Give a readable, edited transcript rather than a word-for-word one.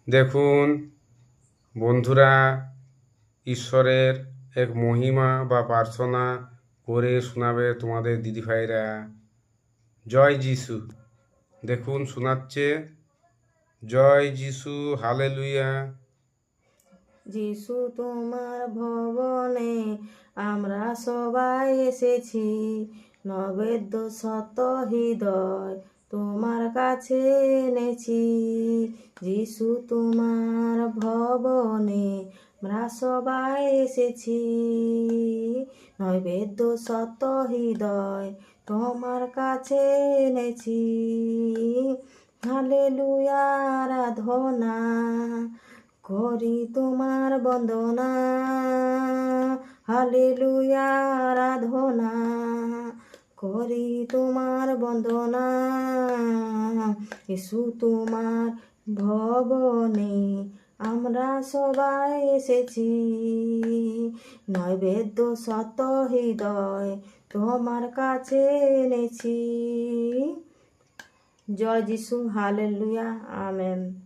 দেখুন বন্ধুরা, ঈশ্বরের এক মহিমা বা প্রার্থনা করে শোনাবে তোমাদের দিদিভাইরা। জয় যিশু। দেখুন শোনাচ্ছে, জয় যিশু, হালেলুয়া। যিশু তোমার ভবনে আমরা সবাই এসেছি, নৈবেদ্য শত হৃদয় তোমার কাছে এনেছি। যিশু তোমার ভবনে আমরা সবাই এসেছি, নৈবেদ্য শত হৃদয় তোমার কাছে এনেছি। হালেলুয়া, আরাধনা করি তোমার বন্দনা, হালেলুয়া, আরাধনা করি তোমার বন্দনা। যিশু তোমার ভবনে আমরা সবাই এসেছি, নৈবেদ্য শত হৃদয় তোমার কাছে এনেছি। জয় যিশু, হালেলুয়া, আমেন।